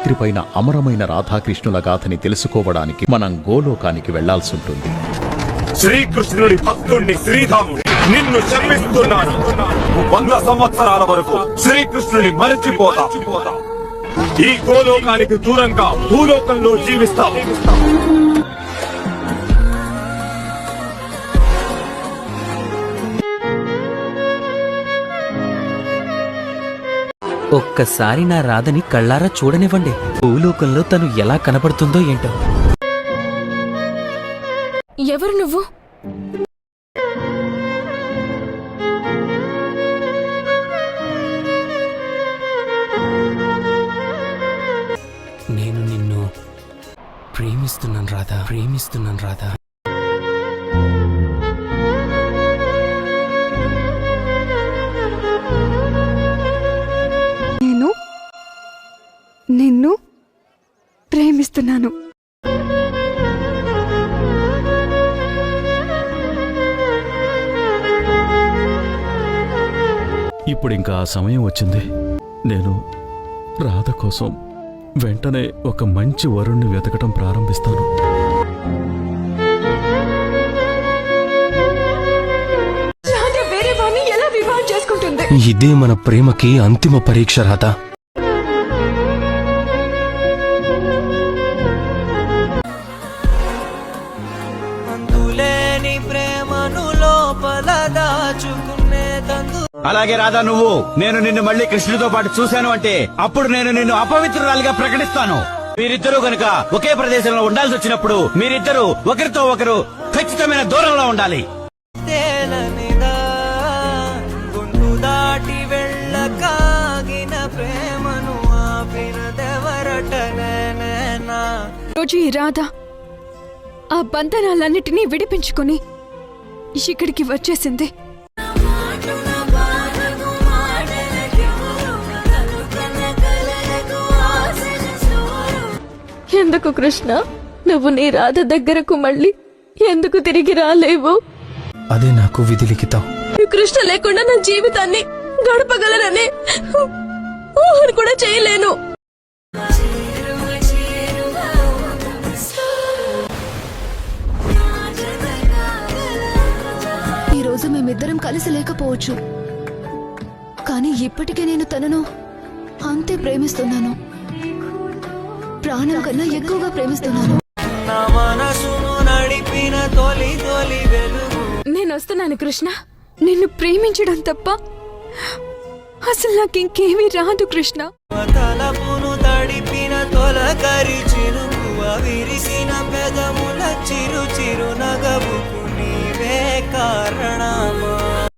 సావిత్రిపైన అమరమైన రాధాకృష్ణుల గాథని తెలుసుకోవడానికి మనం గోలోకానికి వెళ్లాల్సుంటుంది. శ్రీకృష్ణుడి భక్తుణ్ణి శ్రీధాముడి నిన్ను క్షమిస్తున్నాను. 100 సంవత్సరాల వరకు శ్రీకృష్ణుని మరచిపోతా. ఈ గోలోకానికి దూరంగా భూలోకంలో జీవిస్తావు. ఒక్కసారి నా రాధని కళ్ళారా చూడనివ్వండి. భూలోకంలో తను ఎలా కనపడుతుందో ఏంటో. ఎవరు నువ్వు? నేను నిన్ను ప్రేమిస్తున్నాను రాధా, ప్రేమిస్తున్నాను రాధా. నేను నిన్ను ప్రేమిస్తున్నాను. ఇప్పుడింకా ఆ సమయం వచ్చింది. నేను రాధ కోసం వెంటనే ఒక మంచి వరుణ్ణి వెతకటం ప్రారంభిస్తాను. వేరే వాణ్ణి ఎలా వివాహం చేసుకుంటుంది? ఇదే మన ప్రేమకి అంతిమ పరీక్ష రాధా. అలాగే రాధా, నేను నిన్ను మళ్ళీ కృష్ణుడితో పాటు చూశాను అంటే అప్పుడు నేను నిన్ను అపవిత్రురాలిగా ప్రకటిస్తాను. మీరిద్దరూ గనుక ఒకే ప్రదేశంలో ఉండాల్సి వచ్చినప్పుడు మీరిద్దరూ ఒకరితో ఒకరు ఖచ్చితమైన దూరంలో ఉండాలి. రోజు ఈ రాధ ఆ బంధనాలన్నిటినీ విడిపించుకుని ఇక్కడికి వచ్చేసింది. ఎందుకు కృష్ణ నువ్వు నీ రాధ దగ్గరకు మళ్ళీ ఎందుకు తిరిగి రాలేవు? అదే నాకు విధి లిఖితం. కృష్ణ లేకుండా నా జీవితాన్ని గడపగలనని ఊహను కూడా చేయలేను. ఈ రోజు మేమిద్దరం కలిసి లేకపోవచ్చు, కానీ ఇప్పటికే నేను తనను అంతే ప్రేమిస్తున్నాను. ప్రాణం కన్నా ఎక్కువగా ప్రేమిస్తున్నాను. నేను వస్తున్నాను కృష్ణ. నిన్ను ప్రేమించడం తప్ప అసలు నాకు ఇంకేమీ రాదు కృష్ణ. తలపును తడిపిన తొలకరి చిరుకువ విరిసిన పెదముల చిరు చిరు నగబుకు